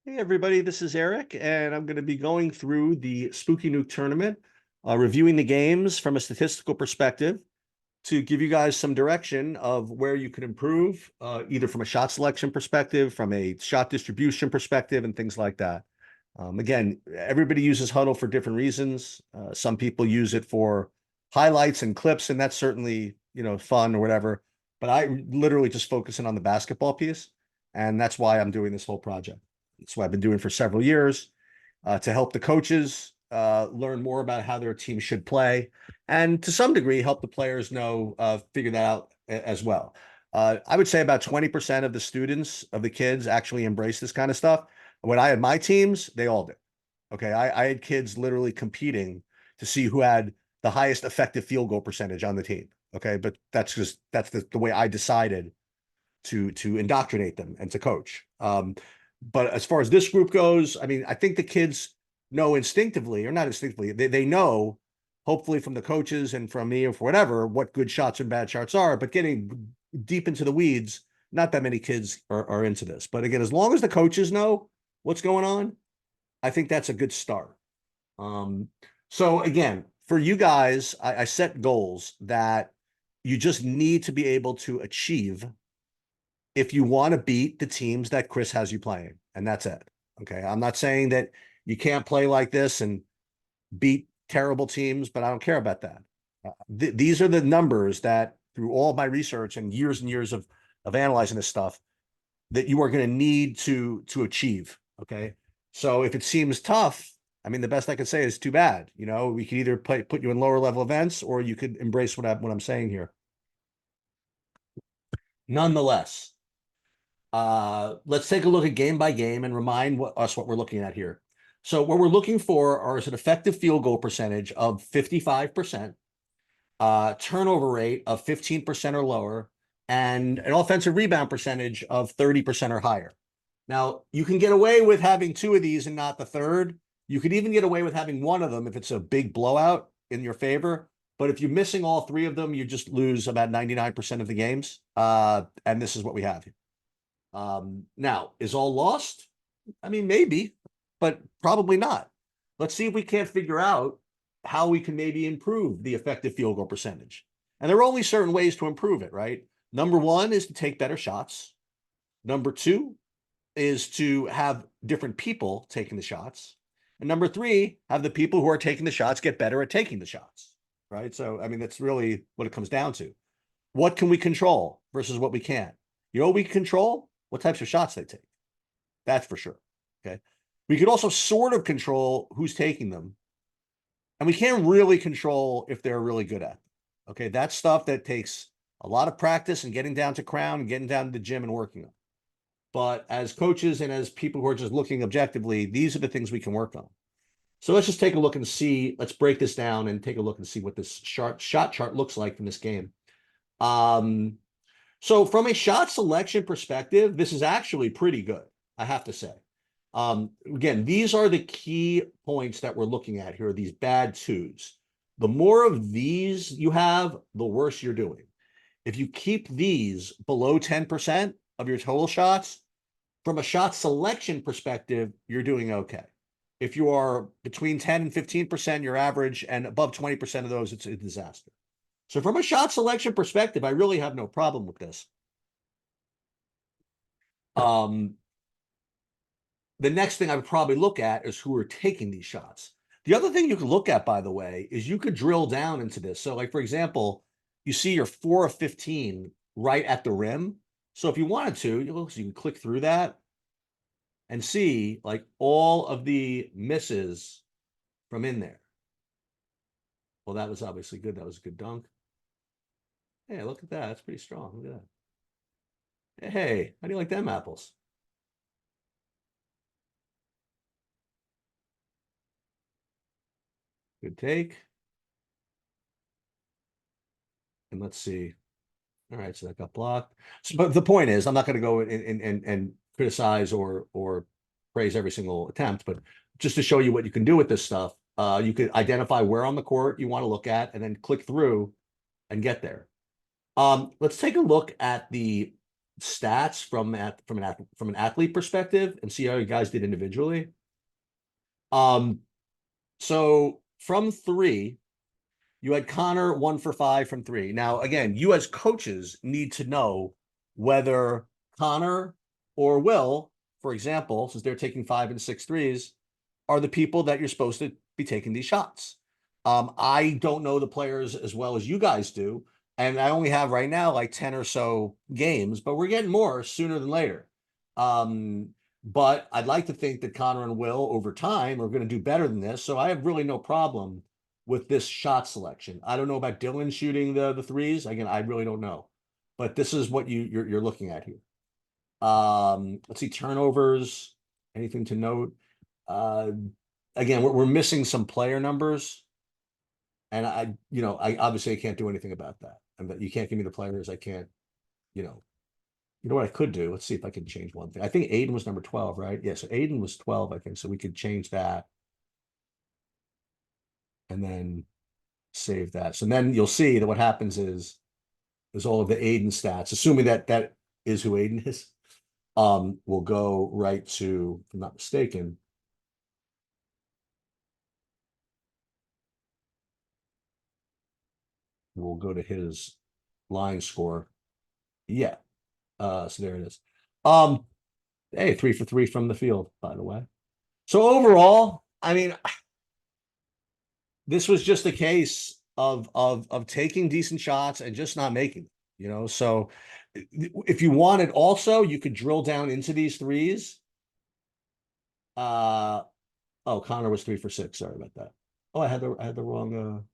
Hey everybody, this is Eric, and I'm going to be going through the Spooky Nook tournament, reviewing the games from a statistical perspective to give you guys some direction of where you can improve, either from a shot selection perspective, from a shot distribution perspective, and things like that. Again, everybody uses Huddle for different reasons. Some people use it for highlights and clips, and that's certainly, fun or whatever. But I literally just focusing on the basketball piece, and that's why I'm doing this whole project. That's what I've been doing for several years to help the coaches learn more about how their team should play, and to some degree help the players know, figure that out as well. I would say about 20% of the students, of the kids, actually embrace this kind of stuff. When I had my teams, they all did. Okay, I had kids literally competing to see who had the highest effective field goal percentage on the team. Okay, but that's the way I decided to indoctrinate them and to coach. But as far as this group goes, I mean, I think the kids know instinctively, or not instinctively, they know, hopefully from the coaches and from me or for whatever, what good shots and bad shots are. But getting deep into the weeds, not that many kids are into this. But again, as long as the coaches know what's going on, I think that's a good start. Um, so again, for you guys, I set goals that you just need to be able to achieve if you want to beat the teams that Chris has you playing, and that's it. Okay. I'm not saying that you can't play like this and beat terrible teams, but I don't care about that. These are the numbers that, through all my research and years of analyzing this stuff, that you are going to need to achieve. Okay. So if it seems tough, I mean, the best I can say is too bad. We could either put you in lower level events, or you could embrace what I'm saying here. Nonetheless, let's take a look at game by game and remind us what we're looking at here. So what we're looking for is an effective field goal percentage of 55%, turnover rate of 15% or lower, and an offensive rebound percentage of 30% or higher. Now, you can get away with having two of these and not the third. You could even get away with having one of them if it's a big blowout in your favor. But if you're missing all three of them, you just lose about 99% of the games. And this is what we have here. Now, is all lost? I mean, maybe, but probably not. Let's see if we can't figure out how we can maybe improve the effective field goal percentage. And there are only certain ways to improve it, right? Number one is to take better shots. Number two is to have different people taking the shots. And number three, have the people who are taking the shots get better at taking the shots, right? So, I mean, that's really what it comes down to. What can we control versus what we can't? You know what we can control? What types of shots they take. That's for sure. Okay. We could also sort of control who's taking them. And we can't really control if they're really good at them. Okay. That's stuff that takes a lot of practice and getting down to crown and getting down to the gym and working on. But as coaches and as people who are just looking objectively, these are the things we can work on. So let's just take a look and see. Let's break this down and take a look and see what this shot chart looks like from this game. So from a shot selection perspective, this is actually pretty good, I have to say. Again, these are the key points that we're looking at here, these bad twos. The more of these you have, the worse you're doing. If you keep these below 10% of your total shots, from a shot selection perspective, you're doing okay. If you are between 10 and 15%, you're average, and above 20% of those, it's a disaster. So from a shot selection perspective, I really have no problem with this. The next thing I would probably look at is who are taking these shots. The other thing you could look at, by the way, is you could drill down into this. So like, for example, you see you're 4 of 15 right at the rim. So if you wanted to, you can click through that and see like all of the misses from in there. Well, that was obviously good. That was a good dunk. Hey, look at that. That's pretty strong. Look at that. Hey, how do you like them apples? Good take. And let's see. All right, so that got blocked. So, but the point is, I'm not going to go and criticize or praise every single attempt, but just to show you what you can do with this stuff, you could identify where on the court you want to look at, and then click through and get there. Let's take a look at the stats from an athlete perspective and see how you guys did individually. So from three, you had Connor 1 for 5 from three. Now, again, you as coaches need to know whether Connor or Will, for example, since they're taking 5 and 6 threes, are the people that you're supposed to be taking these shots. I don't know the players as well as you guys do, and I only have right now like 10 or so games, but we're getting more sooner than later. But I'd like to think that Connor and Will over time are going to do better than this. So I have really no problem with this shot selection. I don't know about Dylan shooting the threes. Again, I really don't know. But this is what you're looking at here. Let's see, turnovers, anything to note? Again, we're missing some player numbers. And I obviously I can't do anything about that. And that you can't give me the players. I can't, you know, what I could do. Let's see if I can change one thing. I think Aiden was number 12, right? Yeah, so Aiden was 12, I think. So we could change that. And then save that. So then you'll see that what happens is all of the Aiden stats, assuming that that is who Aiden is, will go right to, if I'm not mistaken. We'll go to his line score. Yeah. So there it is. Hey, 3 for 3 from the field, by the way. So overall, I mean, this was just a case of taking decent shots and just not making them, So if you wanted also, you could drill down into these threes. Oh, Connor was 3 for 6. Sorry about that. Oh, I had the wrong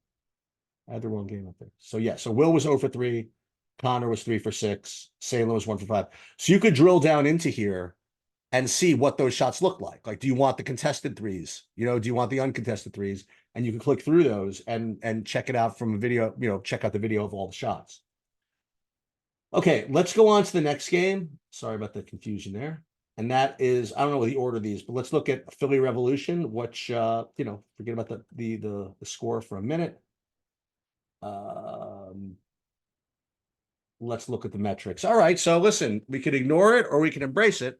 game up there. So yeah, so Will was 0 for 3, Connor was 3 for 6, Salem was 1 for 5. So you could drill down into here and see what those shots look like. Like, do you want the contested threes? Do you want the uncontested threes? And you can click through those and check it out from a video, check out the video of all the shots. Okay, let's go on to the next game. Sorry about the confusion there. And that is, I don't know the order of these, but let's look at Philly Revolution, which forget about the score for a minute. Let's look at the metrics. All right, so listen, we could ignore it or we can embrace it.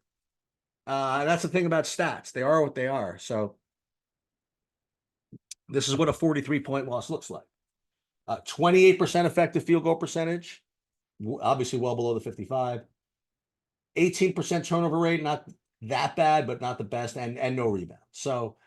That's the thing about stats. They are what they are. So this is what a 43-point loss looks like. 28% effective field goal percentage, obviously well below the 55. 18% turnover rate, not that bad, but not the best, and no rebound. So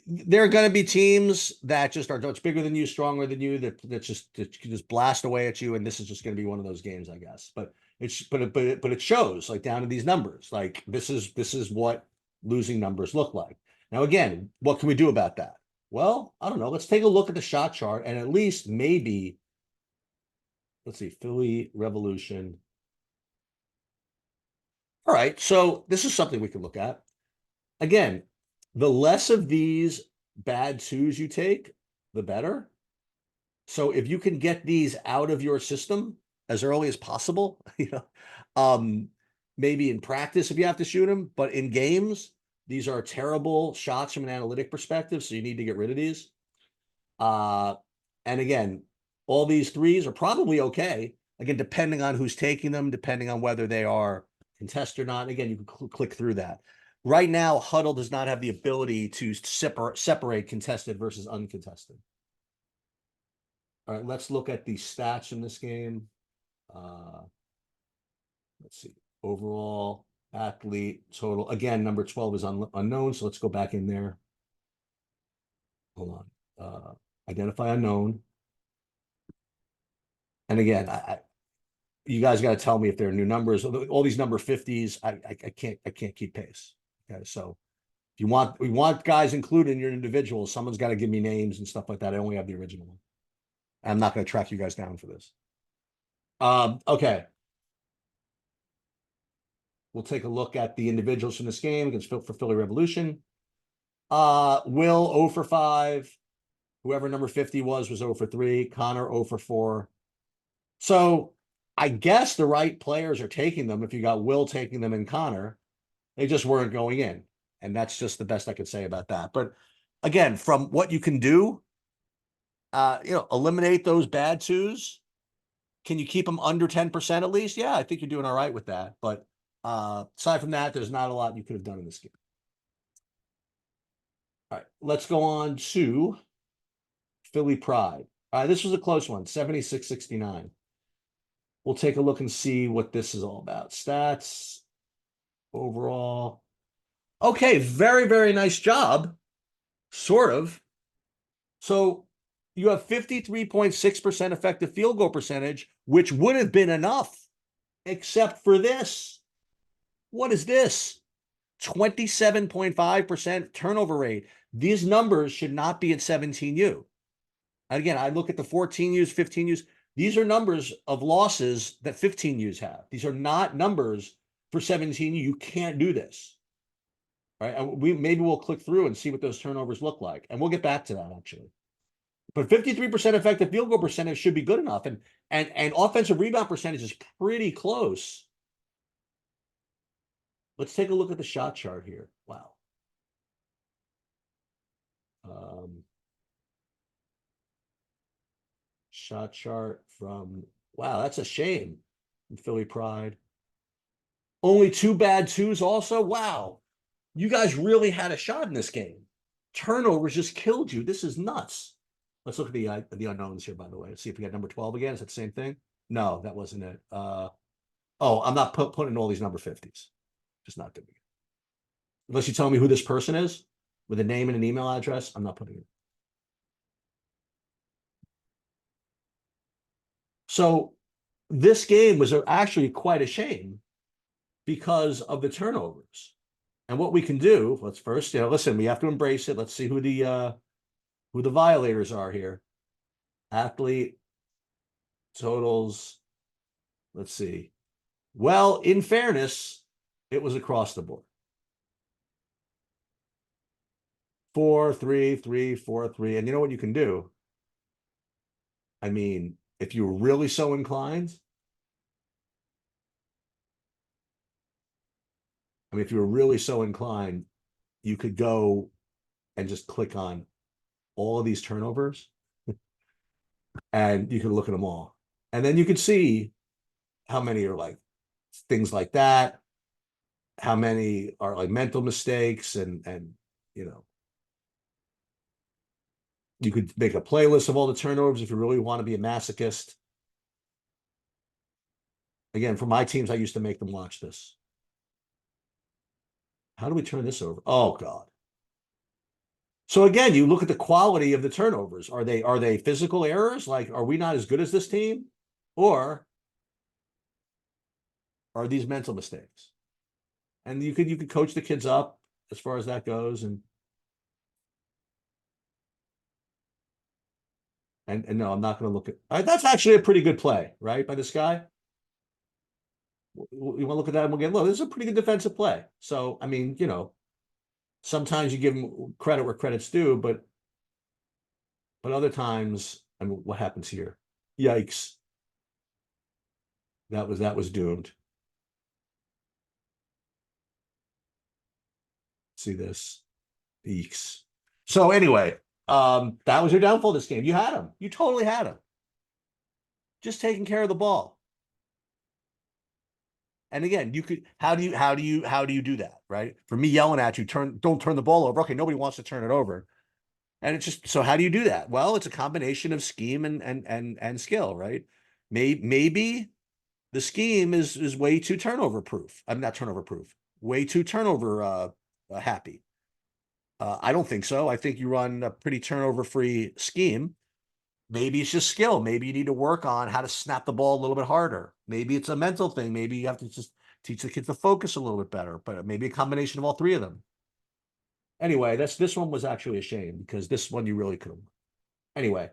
there are going to be teams that just are much bigger than you, stronger than you, that just blast away at you, and this is just going to be one of those games, I guess. But it shows like down to these numbers. Like this is what losing numbers look like. Now, again, what can we do about that? Well, I don't know. Let's take a look at the shot chart and at least maybe, let's see, Philly Revolution. All right, so this is something we can look at. Again, the less of these bad twos you take, the better. So if you can get these out of your system as early as possible, maybe in practice if you have to shoot them, but in games, these are terrible shots from an analytic perspective, so you need to get rid of these. And again, all these threes are probably okay. Again, depending on who's taking them, depending on whether they are contested or not. Again, you can click through that. Right now, Huddle does not have the ability to separate contested versus uncontested. All right, let's look at the stats in this game. Let's see. Overall, athlete, total. Again, number 12 is unknown, so let's go back in there. Hold on. Identify unknown. And again, you guys got to tell me if there are new numbers. All these number 50s, I can't keep pace. Okay, so if we want guys included in your individuals, someone's got to give me names and stuff like that. I only have the original one. I'm not going to track you guys down for this. Okay. We'll take a look at the individuals from this game against for Philly Revolution. Will 0 for 5. Whoever number 50 was 0 for 3. Connor 0 for 4. So I guess the right players are taking them. If you got Will taking them and Connor, they just weren't going in. And that's just the best I could say about that. But again, from what you can do, eliminate those bad twos Can you keep them under 10% at least? Yeah, I think you're doing all right with that. But aside from that, there's not a lot you could have done in this game. All right, let's go on to Philly Pride. This was a close one, 76-69. We'll take a look and see what this is all about. Stats, overall. Okay, very, very nice job. Sort of. So you have 53.6% effective field goal percentage, which would have been enough, except for this. What is this? 27.5% turnover rate. These numbers should not be at 17U. Again, I look at the 14Us, 15Us. These are numbers of losses that 15Us have. These are not numbers for 17U. You can't do this. All right. And maybe we'll click through and see what those turnovers look like. And we'll get back to that actually. But 53% effective field goal percentage should be good enough. And offensive rebound percentage is pretty close. Let's take a look at the shot chart here. Wow. Shot chart from, wow, that's a shame. Philly Pride. Only 2 bad twos also. Wow. You guys really had a shot in this game. Turnovers just killed you. This is nuts. Let's look at the unknowns here, by the way. Let's see if we got number 12 again. Is that the same thing? No, that wasn't it. Oh, I'm not putting all these number 50s. Just not doing it. Unless you tell me who this person is with a name and an email address, I'm not putting it. So this game was actually quite a shame because of the turnovers. And what we can do, let's first, listen, we have to embrace it. Let's see who the violators are here. Athlete totals. Let's see. Well, in fairness, it was across the board. 4, 3, 3, 4, 3. And you know what you can do? I mean, if you were really so inclined, if you were really so inclined, you could go and just click on all of these turnovers and you can look at them all. And then you could see how many are like things like that, how many are like mental mistakes, and you could make a playlist of all the turnovers if you really want to be a masochist. Again, for my teams, I used to make them watch this. How do we turn this over? Oh God. So again, you look at the quality of the turnovers. Are they physical errors? Like, are we not as good as this team? Or are these mental mistakes? And you could coach the kids up as far as that goes. And no, I'm not going to look at that's actually a pretty good play, right? By this guy. You want to look at that and we'll get, look, this is a pretty good defensive play. So, I mean, sometimes you give them credit where credit's due, but other times, I mean, what happens here? Yikes. That was doomed. See this. Eeks. So anyway, that was your downfall this game. You had him. You totally had him. Just taking care of the ball. And again, how do you do that, right? For me yelling at you, don't turn the ball over. Okay, nobody wants to turn it over. And it's just, so how do you do that? Well, it's a combination of scheme and skill, right? Maybe the scheme is way too turnover proof. I'm not turnover proof. Way too turnover happy. I don't think so. I think you run a pretty turnover-free scheme. Maybe it's just skill. Maybe you need to work on how to snap the ball a little bit harder. Maybe it's a mental thing. Maybe you have to just teach the kids to focus a little bit better, but maybe a combination of all 3 of them. Anyway, this one was actually a shame because this one you really could have. Anyway,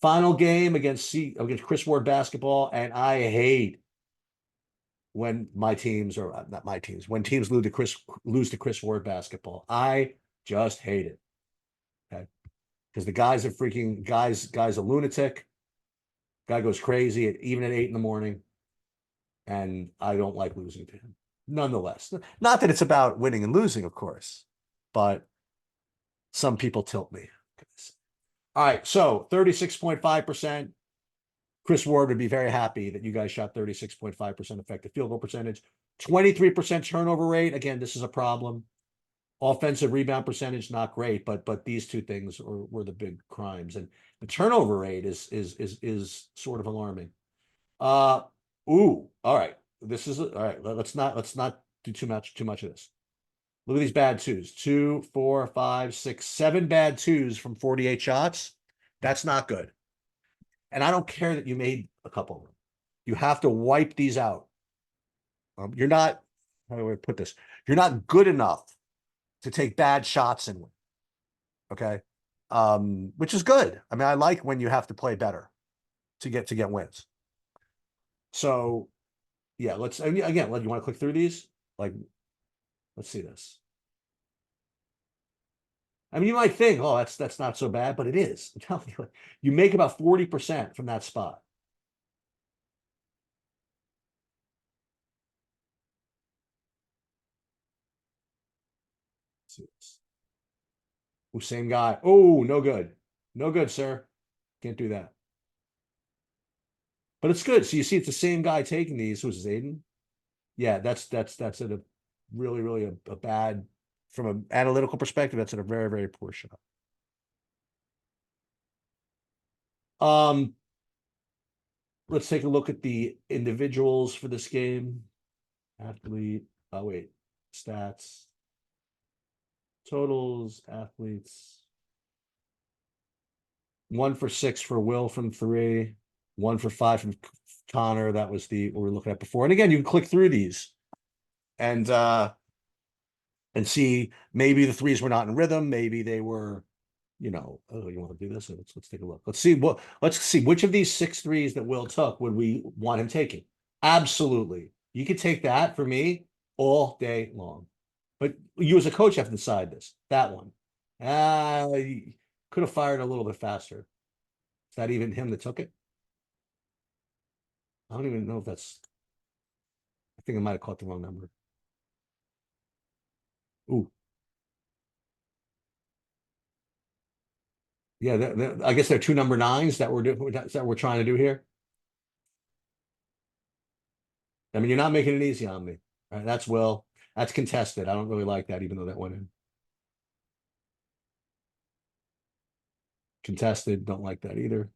final game against Chris Ward basketball, and I hate when my teams, or not my teams, when teams lose to Chris Ward basketball. I just hate it. Okay, because the guy's a lunatic. Guy goes crazy even at 8 in-the-morning, and I don't like losing to him. Nonetheless, not that it's about winning and losing, of course, but some people tilt me. All right, so 36.5%. Chris Ward would be very happy that you guys shot 36.5% effective field goal percentage. 23% turnover rate. Again, this is a problem. Offensive rebound percentage, not great, but these two things were the big crimes. And the turnover rate is sort of alarming. Uh Ooh, all right. This is all right. Let's not do too much of this. Look at these bad twos. 2, 4, 5, 6, 7 bad twos from 48 shots. That's not good. And I don't care that you made a couple of them. You have to wipe these out. You're not, how do I put this? You're not good enough to take bad shots and win. Okay. Which is good. I mean, I like when you have to play better to get wins. So yeah, let's again, you want to click through these? Like, let's see this. I mean, you might think, oh, that's not so bad, but it is. I'm telling you, you make about 40% from that spot. Let's see this. Ooh, same guy. Oh, no good. No good, sir. Can't do that. But it's good. So you see, it's the same guy taking these. Who's this, Aiden? Yeah, that's a really a bad, from an analytical perspective. That's a very poor shot. Um, let's take a look at the individuals for this game. Athlete. Oh wait, stats, totals, athletes. 1 for 6 for Will from 3. 1 for 5 from Connor. That was what we were looking at before. And again, you can click through these and see maybe the threes were not in rhythm. Maybe they were, oh, you want to do this? Let's take a look. Let's see which of these 6 threes that Will took would we want him taking. Absolutely. You could take that for me all day long. But you as a coach have to decide this. That one. You could have fired a little bit faster. Is that even him that took it? I don't even know if that's. I think I might have caught the wrong number. Ooh. Yeah, I guess there are 2 number 9s that we're trying to do here. I mean, you're not making it easy on me. All right, that's Will. That's contested. I don't really like that, even though that went in. Contested, don't like that either.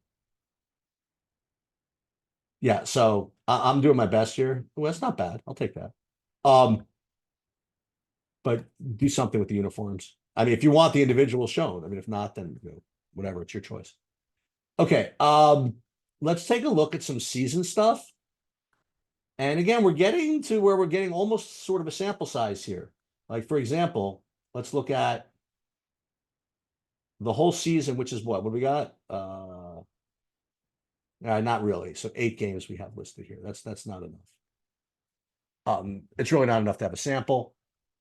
Yeah, so I'm doing my best here. Well, that's not bad. I'll take that. Um, but do something with the uniforms. I mean, if you want the individual shown, I mean, if not, then whatever, it's your choice. Okay, let's take a look at some season stuff. And again, we're getting to where we're getting almost sort of a sample size here. Like, for example, let's look at the whole season, which is what? What do we got? Not really. So 8 games we have listed here. That's not enough. It's really not enough to have a sample,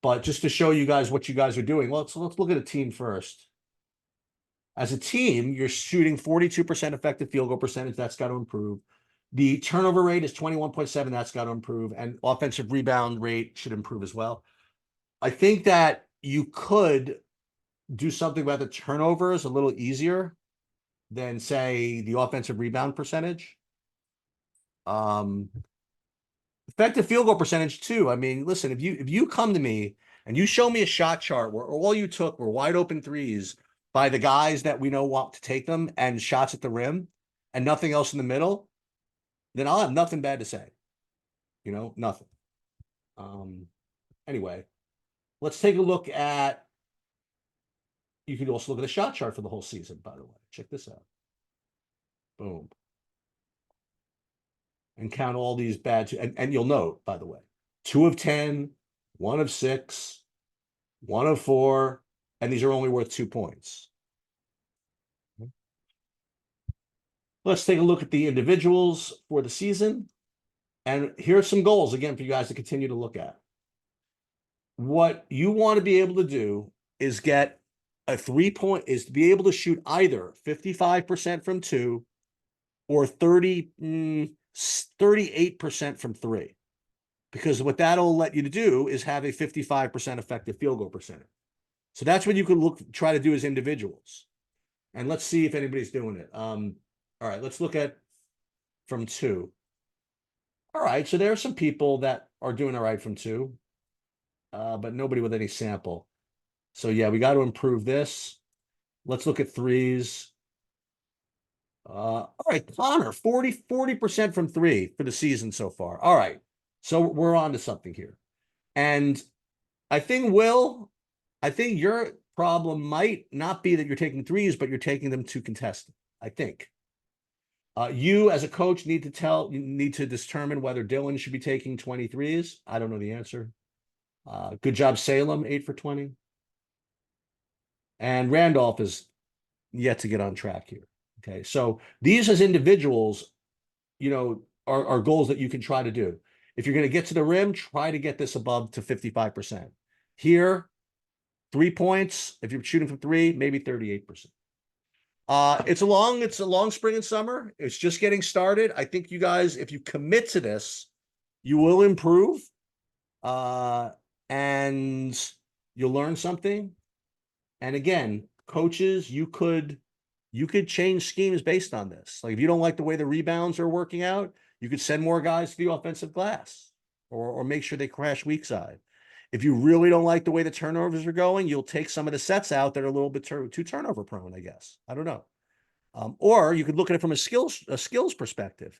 but just to show you guys what you guys are doing. Let's look at a team first. As a team, you're shooting 42% effective field goal percentage. That's got to improve. The turnover rate is 21.7. That's got to improve. And offensive rebound rate should improve as well. I think that you could do something about the turnovers a little easier than, say, the offensive rebound percentage. Effective field goal percentage too. I mean, listen, if you come to me and you show me a shot chart where all you took were wide open threes by the guys that we know want to take them and shots at the rim and nothing else in the middle, then I'll have nothing bad to say. Nothing. Anyway, let's take a look at. You could also look at the shot chart for the whole season, by the way. Check this out. Boom. And count all these bad, and you'll note, by the way, 2 of 10, 1 of 6, 1 of 4, and these are only worth 2 points. Let's take a look at the individuals for the season. And here are some goals, again, for you guys to continue to look at. What you want to be able to do is get a 3-point, is to be able to shoot either 55% from 2 or 38% from 3. Because what that'll let you to do is have a 55% effective field goal percentage. So that's what you could try to do as individuals. And let's see if anybody's doing it. All right, let's look at from 2. All right, so there are some people that are doing all right from 2, but nobody with any sample. So yeah, we got to improve this. Let's look at 3s. All right, Connor, 40% from 3 for the season so far. All right. So we're on to something here. And I think, Will, I think your problem might not be that you're taking 3s, but you're taking them too contested. I think. You as a coach you need to determine whether Dylan should be taking 23s. I don't know the answer. Good job, Salem, 8 for 20. And Randolph is yet to get on track here. Okay. So these as individuals, are goals that you can try to do. If you're going to get to the rim, try to get this above to 55%. Here, 3 points. If you're shooting from 3, maybe 38%. It's a long spring and summer. It's just getting started. I think you guys, if you commit to this, you will improve. And you'll learn something. And again, coaches, you could change schemes based on this. Like if you don't like the way the rebounds are working out, you could send more guys to the offensive glass or make sure they crash weak side. If you really don't like the way the turnovers are going, you'll take some of the sets out that are a little bit too turnover prone, I guess. I don't know. Or you could look at it from a skills perspective.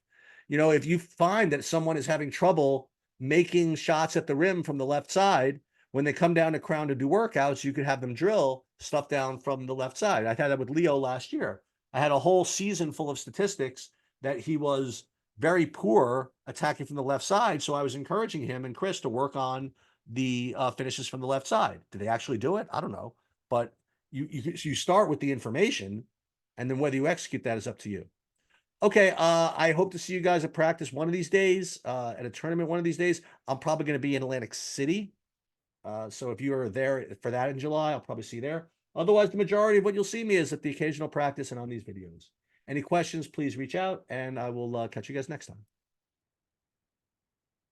If you find that someone is having trouble making shots at the rim from the left side, when they come down to Crown to do workouts, you could have them drill stuff down from the left side. I had that with Leo last year. I had a whole season full of statistics that he was very poor attacking from the left side. So I was encouraging him and Chris to work on the finishes from the left side. Did they actually do it? I don't know. But you start with the information, and then whether you execute that is up to you. Okay, I hope to see you guys at practice one of these days, at a tournament one of these days. I'm probably going to be in Atlantic City. So if you are there for that in July, I'll probably see you there. Otherwise, the majority of what you'll see me is at the occasional practice and on these videos. Any questions, please reach out, and I will catch you guys next time.